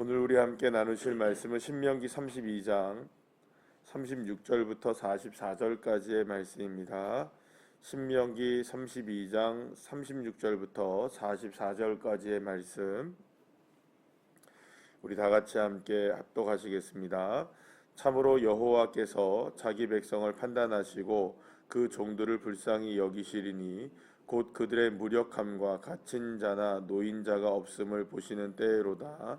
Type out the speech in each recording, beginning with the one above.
오늘 우리 함께 나누실 말씀은 신명기 32장 36절부터 44절까지의 말씀입니다. 신명기 32장 36절부터 44절까지의 말씀 우리 다 같이 함께 합독하시겠습니다. 참으로 여호와께서 자기 백성을 판단하시고 그 종들을 불쌍히 여기시리니 곧 그들의 무력함과 갇힌 자나 노인자가 없음을 보시는 때로다.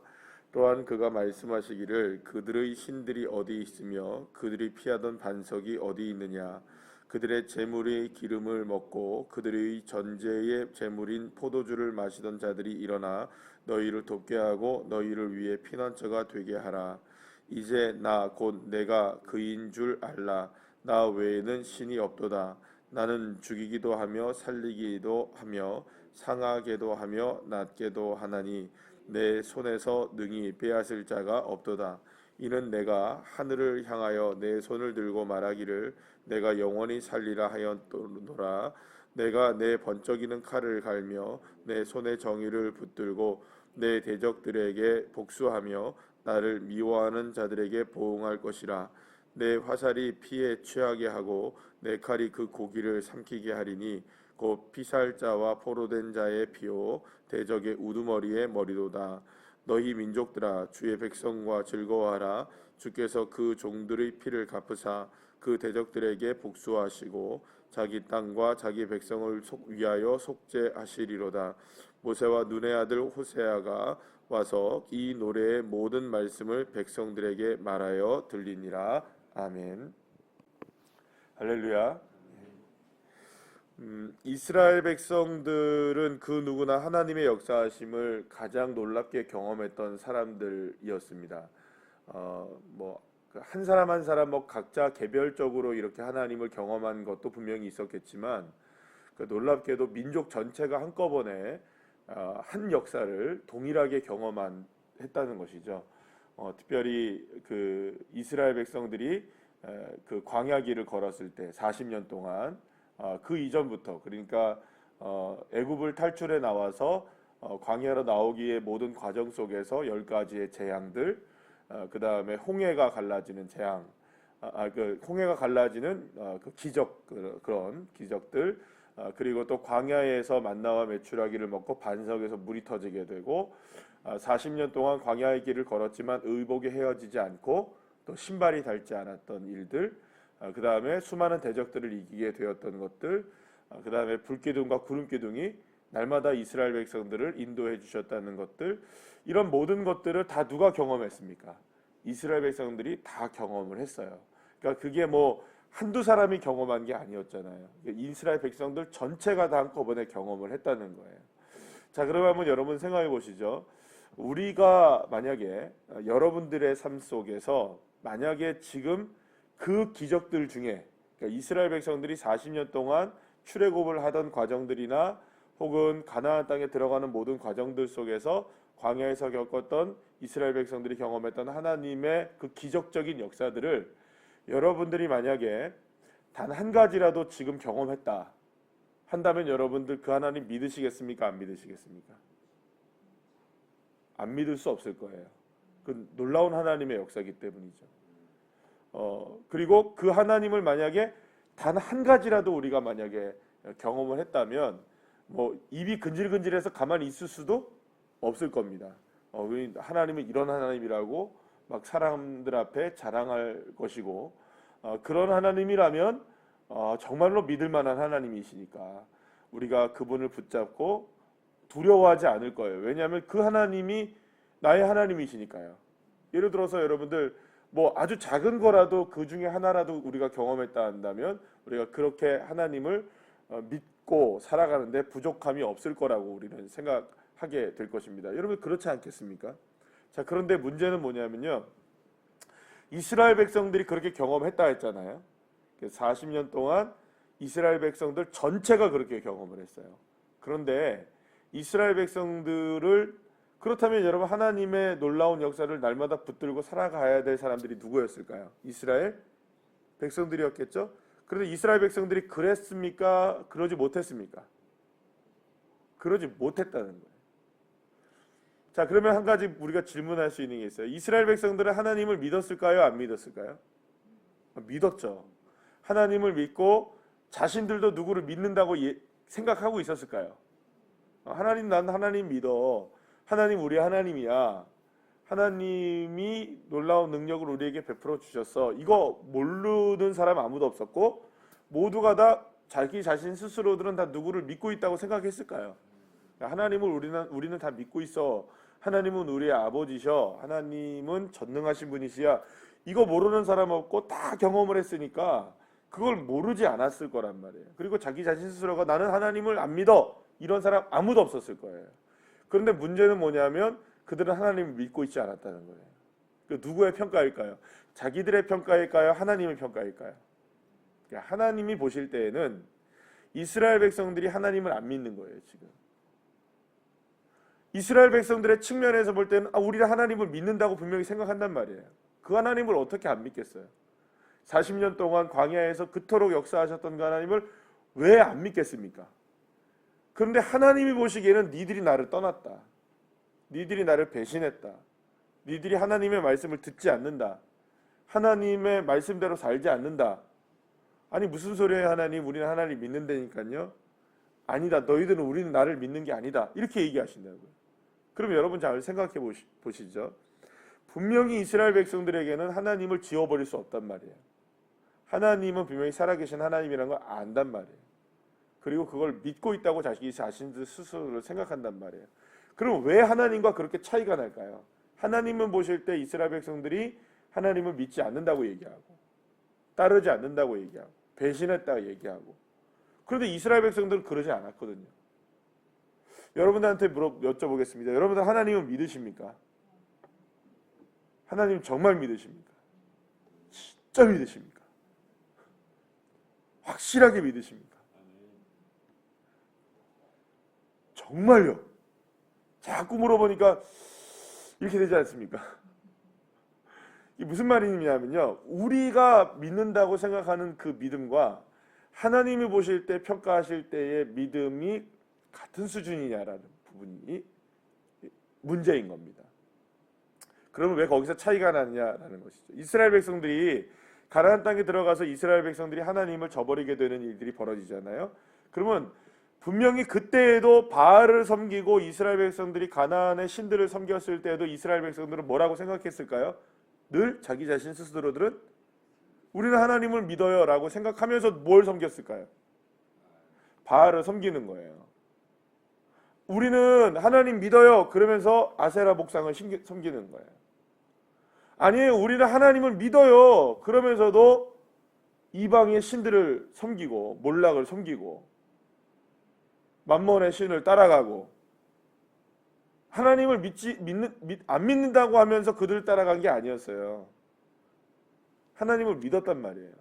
또한 그가 말씀하시기를 그들의 신들이 어디 있으며 그들이 피하던 반석이 어디 있느냐. 그들의 재물의 기름을 먹고 그들의 전제의 재물인 포도주를 마시던 자들이 일어나 너희를 돕게 하고 너희를 위해 피난처가 되게 하라. 이제 나 곧 내가 그인 줄 알라. 나 외에는 신이 없도다. 나는 죽이기도 하며 살리기도 하며 상하게도 하며 낫게도 하나니 내 손에서 능히 빼앗을 자가 없도다. 이는 내가 하늘을 향하여 내 손을 들고 말하기를 내가 영원히 살리라 하였노라. 내가 내 번쩍이는 칼을 갈며 내 손에 정의를 붙들고 내 대적들에게 복수하며 나를 미워하는 자들에게 보응할 것이라. 내 화살이 피에 취하게 하고 내 칼이 그 고기를 삼키게 하리니 곧 피살자와 포로된 자의 피요 대적의 우두머리의 머리도다. 너희 민족들아 주의 백성과 즐거워하라. 주께서 그 종들의 피를 갚으사 그 대적들에게 복수하시고 자기 땅과 자기 백성을 위하여 속죄하시리로다. 모세와 눈의 아들 호세아가 와서 이 노래의 모든 말씀을 백성들에게 말하여 들리니라. 아멘. 할렐루야. 이스라엘 백성들은 그 누구나 하나님의 역사하심을 가장 놀랍게 경험했던 사람들이었습니다. 한 사람 한 사람 각자 개별적으로 이렇게 하나님을 경험한 것도 분명히 있었겠지만 놀랍게도 민족 전체가 한꺼번에 한 역사를 동일하게 했다는 것이죠. 특별히 그 이스라엘 백성들이 그 광야길을 걸었을 때 40년 동안 그 이전부터 그러니까 애굽을 탈출해 나와서 광야로 나오기의 모든 과정 속에서 10가지의 재앙들, 그 다음에 홍해가 갈라지는 재앙, 그 홍해가 갈라지는 그 기적, 그런 기적들, 그리고 또 광야에서 만나와 메추라기를 먹고 반석에서 물이 터지게 되고 40년 동안 광야의 길을 걸었지만 의복이 헤어지지 않고 또 신발이 닳지 않았던 일들, 그 다음에 수많은 대적들을 이기게 되었던 것들, 그 다음에 불기둥과 구름기둥이 날마다 이스라엘 백성들을 인도해 주셨다는 것들, 이런 모든 것들을 다 누가 경험했습니까? 이스라엘 백성들이 다 경험을 했어요. 그러니까 그게 한두 사람이 경험한 게 아니었잖아요. 이스라엘 백성들 전체가 다 한꺼번에 경험을 했다는 거예요. 자, 그러면 한번 여러분 생각해 보시죠. 우리가 만약에 여러분들의 삶 속에서 만약에 지금 그 기적들 중에 그러니까 이스라엘 백성들이 40년 동안 출애굽을 하던 과정들이나 혹은 가나안 땅에 들어가는 모든 과정들 속에서 광야에서 겪었던 이스라엘 백성들이 경험했던 하나님의 그 기적적인 역사들을 여러분들이 만약에 단 한 가지라도 지금 경험했다 한다면 여러분들 그 하나님 믿으시겠습니까? 안 믿으시겠습니까? 안 믿을 수 없을 거예요. 그 놀라운 하나님의 역사이기 때문이죠. 그리고 그 하나님을 만약에 단 한 가지라도 우리가 만약에 경험을 했다면 입이 근질근질해서 가만히 있을 수도 없을 겁니다. 하나님은 이런 하나님이라고 막 사람들 앞에 자랑할 것이고 그런 하나님이라면 정말로 믿을 만한 하나님이시니까 우리가 그분을 붙잡고 두려워하지 않을 거예요. 왜냐하면 그 하나님이 나의 하나님이시니까요. 예를 들어서 여러분들 아주 작은 거라도 그 중에 하나라도 우리가 경험했다 한다면 우리가 그렇게 하나님을 믿고 살아가는데 부족함이 없을 거라고 우리는 생각하게 될 것입니다. 여러분 그렇지 않겠습니까? 자, 그런데 문제는 뭐냐면요. 이스라엘 백성들이 그렇게 경험했다 했잖아요. 40년 동안 이스라엘 백성들 전체가 그렇게 경험을 했어요. 그런데 이스라엘 백성들을 그렇다면 여러분 하나님의 놀라운 역사를 날마다 붙들고 살아가야 될 사람들이 누구였을까요? 이스라엘 백성들이었겠죠? 그런데 이스라엘 백성들이 그랬습니까? 그러지 못했습니까? 그러지 못했다는 거예요. 자, 그러면 한 가지 우리가 질문할 수 있는 게 있어요. 이스라엘 백성들은 하나님을 믿었을까요? 안 믿었을까요? 믿었죠. 하나님을 믿고 자신들도 누구를 믿는다고 생각하고 있었을까요? 하나님, 난 하나님 믿어. 하나님 우리 하나님이야. 하나님이 놀라운 능력을 우리에게 베풀어 주셨어. 이거 모르는 사람 아무도 없었고 모두가 다 자기 자신 스스로들은 다 누구를 믿고 있다고 생각했을까요? 하나님을 우리는 다 믿고 있어. 하나님은 우리의 아버지셔. 하나님은 전능하신 분이시야. 이거 모르는 사람 없고 다 경험을 했으니까 그걸 모르지 않았을 거란 말이에요. 그리고 자기 자신 스스로가 나는 하나님을 안 믿어. 이런 사람 아무도 없었을 거예요. 그런데 문제는 뭐냐면 그들은 하나님을 믿고 있지 않았다는 거예요. 그 누구의 평가일까요? 자기들의 평가일까요? 하나님의 평가일까요? 하나님이 보실 때에는 이스라엘 백성들이 하나님을 안 믿는 거예요. 지금 이스라엘 백성들의 측면에서 볼 때는 우리는 하나님을 믿는다고 분명히 생각한단 말이에요. 그 하나님을 어떻게 안 믿겠어요? 40년 동안 광야에서 그토록 역사하셨던 그 하나님을 왜 안 믿겠습니까? 그런데 하나님이 보시기에는 니들이 나를 떠났다. 니들이 나를 배신했다. 니들이 하나님의 말씀을 듣지 않는다. 하나님의 말씀대로 살지 않는다. 아니 무슨 소리예요 하나님? 우리는 하나님 믿는다니까요. 아니다. 너희들은 우리는 나를 믿는 게 아니다. 이렇게 얘기하신다고요. 그럼 여러분 잘 생각해 보시죠. 분명히 이스라엘 백성들에게는 하나님을 지워버릴 수 없단 말이에요. 하나님은 분명히 살아계신 하나님이라는 걸 안단 말이에요. 그리고 그걸 믿고 있다고 자기 자신들 스스로를 생각한단 말이에요. 그럼 왜 하나님과 그렇게 차이가 날까요? 하나님은 보실 때 이스라엘 백성들이 하나님을 믿지 않는다고 얘기하고 따르지 않는다고 얘기하고 배신했다고 얘기하고 그런데 이스라엘 백성들은 그러지 않았거든요. 여러분들한테 여쭤보겠습니다. 여러분들 하나님을 믿으십니까? 하나님 정말 믿으십니까? 진짜 믿으십니까? 확실하게 믿으십니까? 정말요? 자꾸 물어보니까 이렇게 되지 않습니까? 이게 무슨 말이냐면요. 우리가 믿는다고 생각하는 그 믿음과 하나님이 보실 때 평가하실 때의 믿음이 같은 수준이냐라는 부분이 문제인 겁니다. 그러면 왜 거기서 차이가 나느냐라는 것이죠. 이스라엘 백성들이 가나안 땅에 들어가서 이스라엘 백성들이 하나님을 저버리게 되는 일들이 벌어지잖아요. 그러면 분명히 그때에도 바알을 섬기고 이스라엘 백성들이 가나안의 신들을 섬겼을 때에도 이스라엘 백성들은 뭐라고 생각했을까요? 늘 자기 자신 스스로들은 우리는 하나님을 믿어요 라고 생각하면서 뭘 섬겼을까요? 바알을 섬기는 거예요. 우리는 하나님 믿어요 그러면서 아세라 목상을 섬기는 거예요. 아니에요, 우리는 하나님을 믿어요 그러면서도 이방의 신들을 섬기고 몰락을 섬기고 맘몬의 신을 따라가고 하나님을 안 믿는다고 하면서 그들을 따라간 게 아니었어요. 하나님을 믿었단 말이에요.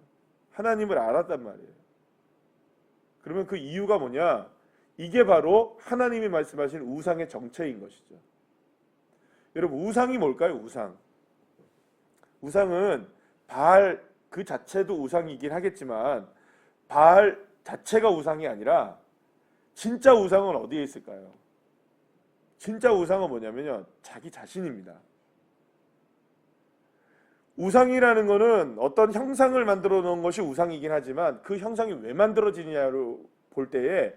하나님을 알았단 말이에요. 그러면 그 이유가 뭐냐? 이게 바로 하나님이 말씀하신 우상의 정체인 것이죠. 여러분 우상이 뭘까요? 우상은 바알 그 자체도 우상이긴 하겠지만 바알 자체가 우상이 아니라 진짜 우상은 어디에 있을까요? 진짜 우상은 뭐냐면요. 자기 자신입니다. 우상이라는 거는 어떤 형상을 만들어 놓은 것이 우상이긴 하지만 그 형상이 왜 만들어지냐로 볼 때에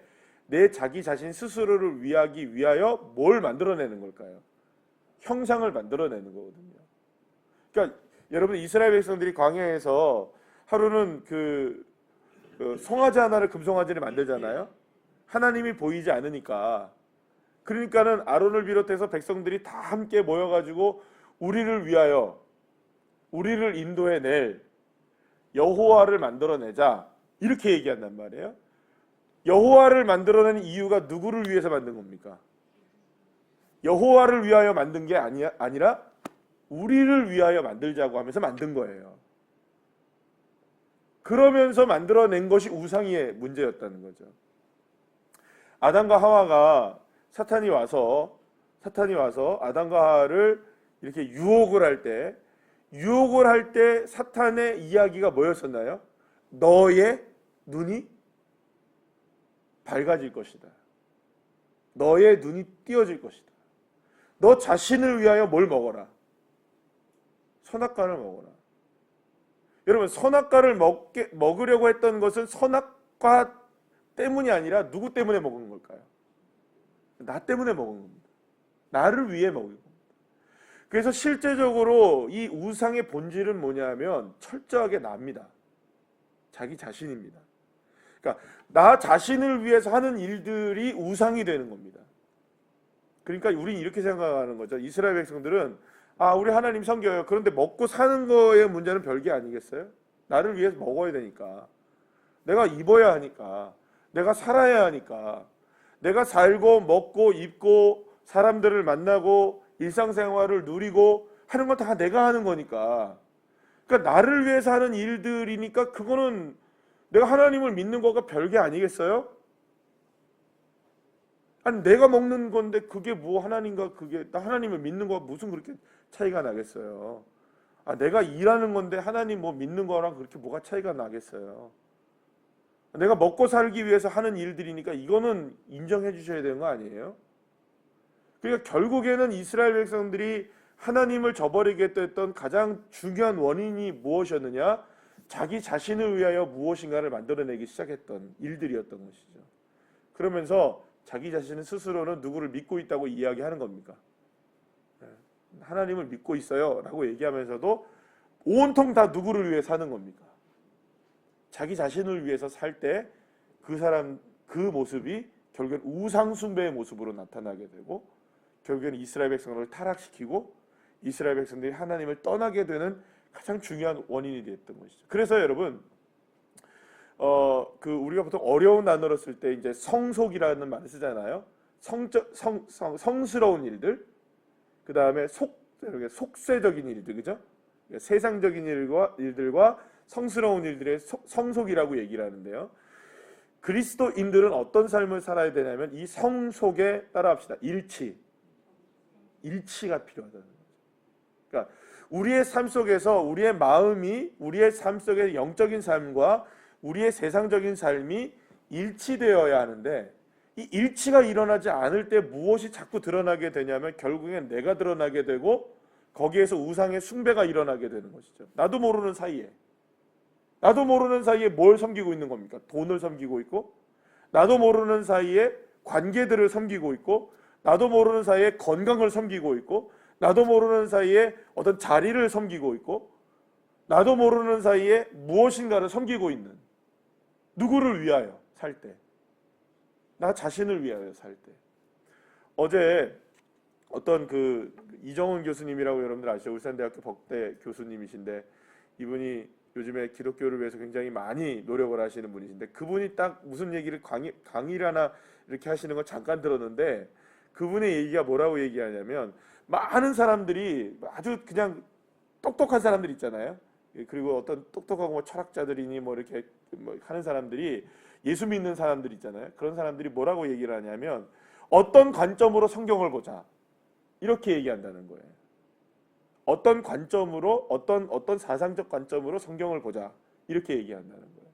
내 자기 자신 스스로를 위하기 위하여 뭘 만들어내는 걸까요? 형상을 만들어내는 거거든요. 그러니까 여러분 이스라엘 백성들이 광야에서 하루는 그 송아지 하나를 금송아지를 만들잖아요. 하나님이 보이지 않으니까. 그러니까는 아론을 비롯해서 백성들이 다 함께 모여가지고 우리를 위하여 우리를 인도해낼 여호와를 만들어내자 이렇게 얘기한단 말이에요. 여호와를 만들어낸 이유가 누구를 위해서 만든 겁니까? 여호와를 위하여 만든 게 아니라 우리를 위하여 만들자고 하면서 만든 거예요. 그러면서 만들어낸 것이 우상의 문제였다는 거죠. 아담과 하와가 사탄이 와서 아담과 하와를 이렇게 유혹을 할 때 사탄의 이야기가 뭐였었나요? 너의 눈이 밝아질 것이다. 너의 눈이 띄어질 것이다. 너 자신을 위하여 뭘 먹어라? 선악과를 먹어라. 여러분, 선악과를 먹으려고 했던 것은 선악과 때문이 아니라 누구 때문에 먹은 걸까요? 나 때문에 먹은 겁니다. 나를 위해 먹은 겁니다. 그래서 실제적으로 이 우상의 본질은 뭐냐면 철저하게 나입니다. 자기 자신입니다. 그러니까 나 자신을 위해서 하는 일들이 우상이 되는 겁니다. 그러니까 우리는 이렇게 생각하는 거죠. 이스라엘 백성들은 우리 하나님 섬겨요. 그런데 먹고 사는 거의 문제는 별게 아니겠어요? 나를 위해서 먹어야 되니까, 내가 입어야 하니까, 내가 살아야 하니까, 내가 살고 먹고 입고 사람들을 만나고 일상생활을 누리고 하는 건 다 내가 하는 거니까, 그러니까 나를 위해서 하는 일들이니까 그거는 내가 하나님을 믿는 거가 별게 아니겠어요? 아니, 내가 먹는 건데 그게 뭐 하나님과 그게 나 하나님을 믿는 거가 무슨 그렇게 차이가 나겠어요? 내가 일하는 건데 하나님 뭐 믿는 거랑 그렇게 뭐가 차이가 나겠어요? 내가 먹고 살기 위해서 하는 일들이니까 이거는 인정해 주셔야 되는 거 아니에요? 그러니까 결국에는 이스라엘 백성들이 하나님을 저버리게 됐던 가장 중요한 원인이 무엇이었느냐? 자기 자신을 위하여 무엇인가를 만들어내기 시작했던 일들이었던 것이죠. 그러면서 자기 자신은 스스로는 누구를 믿고 있다고 이야기하는 겁니까? 하나님을 믿고 있어요 라고 얘기하면서도 온통 다 누구를 위해 사는 겁니까? 자기 자신을 위해서 살 때 그 사람 그 모습이 결국엔 우상 숭배의 모습으로 나타나게 되고 결국에는 이스라엘 백성을 타락시키고 이스라엘 백성들이 하나님을 떠나게 되는 가장 중요한 원인이 됐던 것이죠. 그래서 여러분 우리가 보통 어려운 단어로 쓸 때 이제 성속이라는 말을 쓰잖아요. 성스러운 일들, 그 다음에 속세적인 일들, 그죠? 세상적인 일들과 성스러운 일들의 성속이라고 얘기를 하는데요. 그리스도인들은 어떤 삶을 살아야 되냐면 이 성속에 따라합시다. 일치가 필요하다는 거죠. 그러니까 우리의 삶 속에서 우리의 마음이 우리의 삶 속의 영적인 삶과 우리의 세상적인 삶이 일치되어야 하는데 이 일치가 일어나지 않을 때 무엇이 자꾸 드러나게 되냐면 결국엔 내가 드러나게 되고 거기에서 우상의 숭배가 일어나게 되는 것이죠. 나도 모르는 사이에 뭘 섬기고 있는 겁니까? 돈을 섬기고 있고, 나도 모르는 사이에 관계들을 섬기고 있고, 나도 모르는 사이에 건강을 섬기고 있고, 나도 모르는 사이에 어떤 자리를 섬기고 있고, 나도 모르는 사이에 무엇인가를 섬기고 있는, 누구를 위하여 살 때, 나 자신을 위하여 살 때. 어제 어떤 이정훈 교수님이라고 여러분들 아시죠? 울산대학교 법대 교수님이신데 이분이 요즘에 기독교를 위해서 굉장히 많이 노력을 하시는 분이신데 그분이 딱 무슨 얘기를 강의를 하나 이렇게 하시는 거 잠깐 들었는데 그분의 얘기가 뭐라고 얘기하냐면 많은 사람들이 아주 그냥 똑똑한 사람들 있잖아요. 그리고 어떤 똑똑하고 뭐 철학자들이니 뭐 이렇게 하는 사람들이 예수 믿는 사람들 있잖아요. 그런 사람들이 뭐라고 얘기를 하냐면 어떤 관점으로 성경을 보자 이렇게 얘기한다는 거예요. 어떤 관점으로 어떤 사상적 관점으로 성경을 보자 이렇게 얘기한다는 거예요.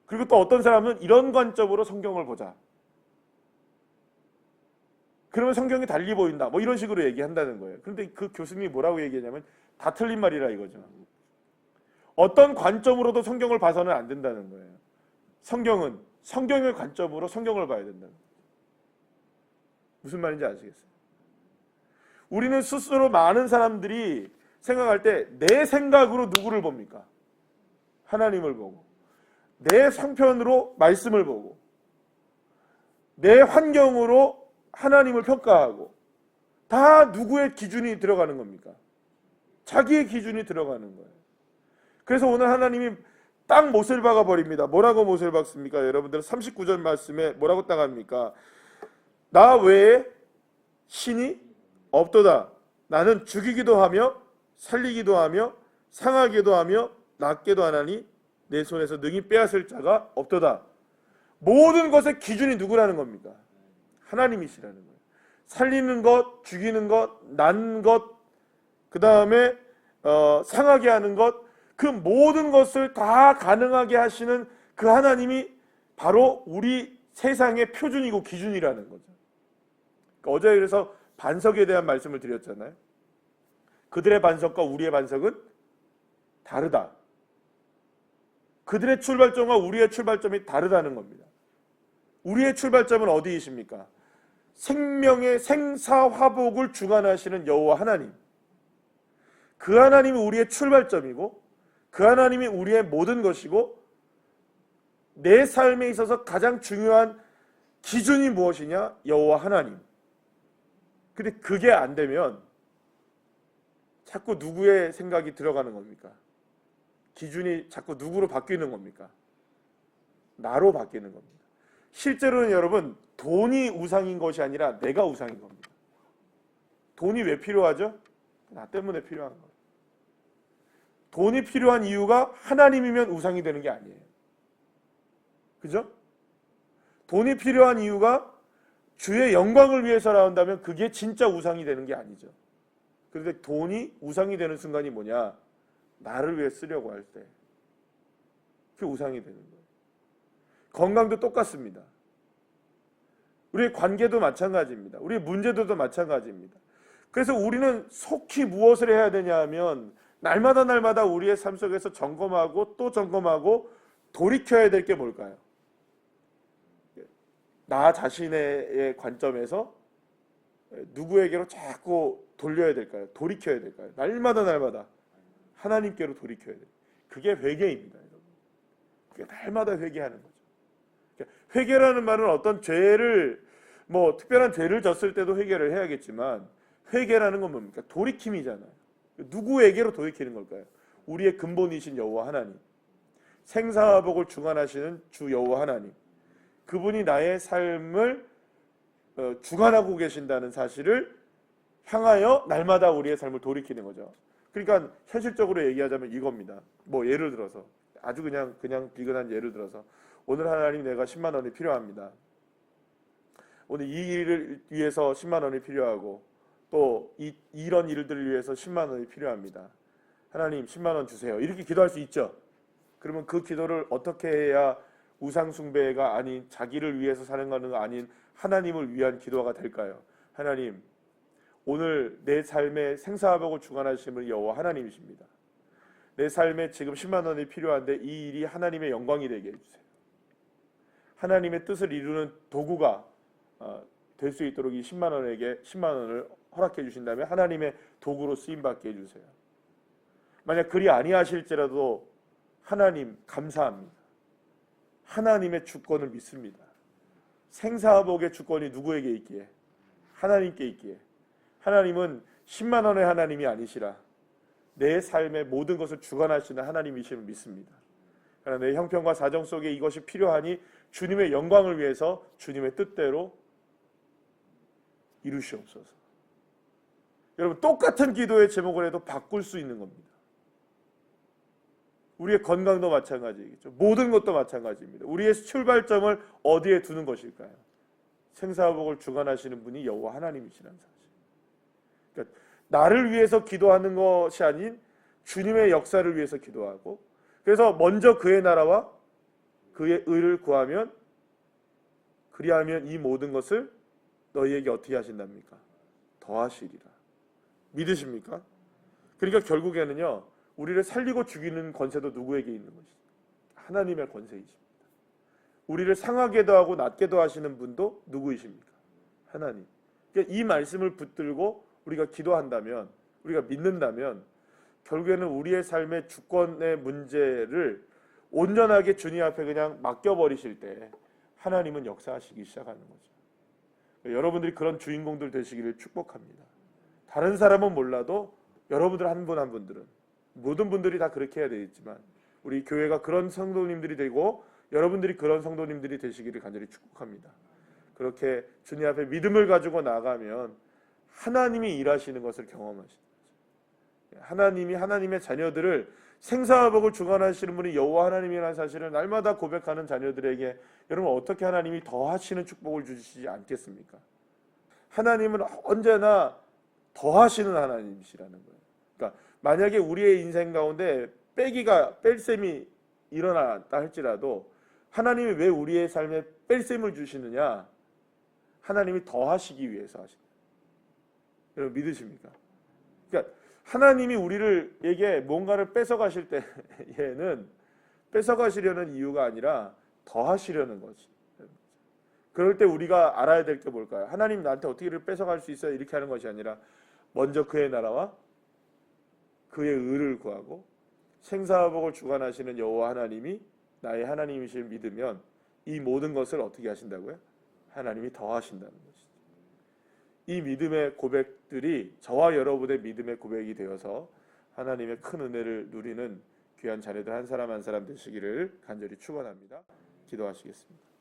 그리고 또 어떤 사람은 이런 관점으로 성경을 보자. 그러면 성경이 달리 보인다. 뭐 이런 식으로 얘기한다는 거예요. 그런데 그 교수님이 뭐라고 얘기하냐면 다 틀린 말이라 이거죠. 어떤 관점으로도 성경을 봐서는 안 된다는 거예요. 성경은 성경의 관점으로 성경을 봐야 된다는 거예요. 무슨 말인지 아시겠어요? 우리는 스스로 많은 사람들이 생각할 때 내 생각으로 누구를 봅니까? 하나님을 보고 내 성편으로 말씀을 보고 내 환경으로 하나님을 평가하고 다 누구의 기준이 들어가는 겁니까? 자기의 기준이 들어가는 거예요. 그래서 오늘 하나님이 딱 못을 박아 버립니다. 뭐라고 못을 박습니까? 여러분들 39절 말씀에 뭐라고 딱 합니까? 나 외에 신이 없도다. 나는 죽이기도 하며 살리기도 하며 상하기도 하며 낫게도 하나니 내 손에서 능히 빼앗을 자가 없도다. 모든 것의 기준이 누구라는 겁니까? 하나님이시라는 거예요. 살리는 것, 죽이는 것, 난 것, 그 다음에 상하게 하는 것, 그 모든 것을 다 가능하게 하시는 그 하나님이 바로 우리 세상의 표준이고 기준이라는 거죠. 그러니까 어제 그래서 반석에 대한 말씀을 드렸잖아요. 그들의 반석과 우리의 반석은 다르다. 그들의 출발점과 우리의 출발점이 다르다는 겁니다. 우리의 출발점은 어디이십니까? 생명의 생사화복을 주관하시는 여호와 하나님. 그 하나님이 우리의 출발점이고 그 하나님이 우리의 모든 것이고 내 삶에 있어서 가장 중요한 기준이 무엇이냐? 여호와 하나님. 근데 그게 안 되면 자꾸 누구의 생각이 들어가는 겁니까? 기준이 자꾸 누구로 바뀌는 겁니까? 나로 바뀌는 겁니다. 실제로는 여러분, 돈이 우상인 것이 아니라 내가 우상인 겁니다. 돈이 왜 필요하죠? 나 때문에 필요한 거예요. 돈이 필요한 이유가 하나님이면 우상이 되는 게 아니에요. 그죠? 돈이 필요한 이유가 주의 영광을 위해서라온다면 그게 진짜 우상이 되는 게 아니죠. 그런데 돈이 우상이 되는 순간이 뭐냐? 나를 위해 쓰려고 할 때 그게 우상이 되는 거예요. 건강도 똑같습니다. 우리의 관계도 마찬가지입니다. 우리의 문제들도 마찬가지입니다. 그래서 우리는 속히 무엇을 해야 되냐 하면 날마다 우리의 삶 속에서 점검하고 또 점검하고 돌이켜야 될 게 뭘까요? 나 자신의 관점에서 누구에게로 자꾸 돌려야 될까요? 돌이켜야 될까요? 날마다 하나님께로 돌이켜야 돼요. 그게 회개입니다, 여러분. 그게 날마다 회개하는 거죠. 회개라는 말은 어떤 죄를 특별한 죄를 졌을 때도 회개를 해야겠지만 회개라는 건 뭡니까? 돌이킴이잖아요. 누구에게로 돌이키는 걸까요? 우리의 근본이신 여호와 하나님, 생사화복을 주관하시는 주 여호와 하나님, 그분이 나의 삶을 주관하고 계신다는 사실을 향하여 날마다 우리의 삶을 돌이키는 거죠. 그러니까 현실적으로 얘기하자면 이겁니다. 예를 들어서 아주 그냥 비근한 예를 들어서 오늘 하나님 내가 10만 원이 필요합니다. 오늘 이 일을 위해서 10만 원이 필요하고 또 이런 일들을 위해서 10만 원이 필요합니다. 하나님 10만 원 주세요. 이렇게 기도할 수 있죠. 그러면 그 기도를 어떻게 해야 우상숭배가 아닌 자기를 위해서 사는 것은 아닌 하나님을 위한 기도가 될까요? 하나님, 오늘 내 삶의 생사화복을 주관하시는 분이 여호와 하나님이십니다. 내 삶에 지금 10만 원이 필요한데 이 일이 하나님의 영광이 되게 해주세요. 하나님의 뜻을 이루는 도구가 될 수 있도록 이 10만 원을 허락해 주신다면 하나님의 도구로 쓰임받게 해주세요. 만약 그리 아니하실지라도 하나님 감사합니다. 하나님의 주권을 믿습니다. 생사화복의 주권이 누구에게 있기에? 하나님께 있기에. 하나님은 10만 원의 하나님이 아니시라 내 삶의 모든 것을 주관하시는 하나님이심을 믿습니다. 그러나 내 형편과 사정 속에 이것이 필요하니 주님의 영광을 위해서 주님의 뜻대로 이루시옵소서. 여러분, 똑같은 기도의 제목을 해도 바꿀 수 있는 겁니다. 우리의 건강도 마찬가지겠죠. 모든 것도 마찬가지입니다. 우리의 출발점을 어디에 두는 것일까요? 생사화복을 주관하시는 분이 여호와 하나님이시라는 사실. 그러니까 나를 위해서 기도하는 것이 아닌 주님의 역사를 위해서 기도하고, 그래서 먼저 그의 나라와 그의 의를 구하면, 그리하면 이 모든 것을 너희에게 어떻게 하신답니까? 더하시리라. 믿으십니까? 그러니까 결국에는요, 우리를 살리고 죽이는 권세도 누구에게 있는 것이죠? 하나님의 권세이십니다. 우리를 상하게도 하고 낮게도 하시는 분도 누구이십니까? 하나님. 그러니까 이 말씀을 붙들고 우리가 기도한다면, 우리가 믿는다면 결국에는 우리의 삶의 주권의 문제를 온전하게 주님 앞에 그냥 맡겨버리실 때 하나님은 역사하시기 시작하는 거죠. 여러분들이 그런 주인공들 되시기를 축복합니다. 다른 사람은 몰라도 여러분들 한 분 한 분들은, 모든 분들이 다 그렇게 해야 되겠지만 우리 교회가 그런 성도님들이 되고 여러분들이 그런 성도님들이 되시기를 간절히 축복합니다. 그렇게 주님 앞에 믿음을 가지고 나가면 하나님이 일하시는 것을 경험하시는 거죠. 하나님이 하나님의 자녀들을 생사화복을 주관하시는 분이 여호와 하나님이라는 사실을 날마다 고백하는 자녀들에게 여러분 어떻게 하나님이 더하시는 축복을 주시지 않겠습니까? 하나님은 언제나 더하시는 하나님이시라는 거예요. 그러니까 만약에 우리의 인생 가운데 뺄셈이 일어났다 할지라도 하나님이 왜 우리의 삶에 뺄셈을 주시느냐? 하나님이 더하시기 위해서 하십니다. 여러분 믿으십니까? 그러니까 하나님이 우리에게 뭔가를 뺏어가실 때에는 뺏어가시려는 이유가 아니라 더하시려는 거지. 그럴 때 우리가 알아야 될 게 뭘까요? 하나님 나한테 어떻게를 뺏어갈 수 있어요? 이렇게 하는 것이 아니라 먼저 그의 나라와 그의 의를 구하고 생사화복을 주관하시는 여호와 하나님이 나의 하나님이실 믿으면 이 모든 것을 어떻게 하신다고요? 하나님이 더하신다는 것이죠. 이 믿음의 고백들이 저와 여러분의 믿음의 고백이 되어서 하나님의 큰 은혜를 누리는 귀한 자녀들 한 사람 한 사람 되시기를 간절히 축원합니다. 기도하시겠습니다.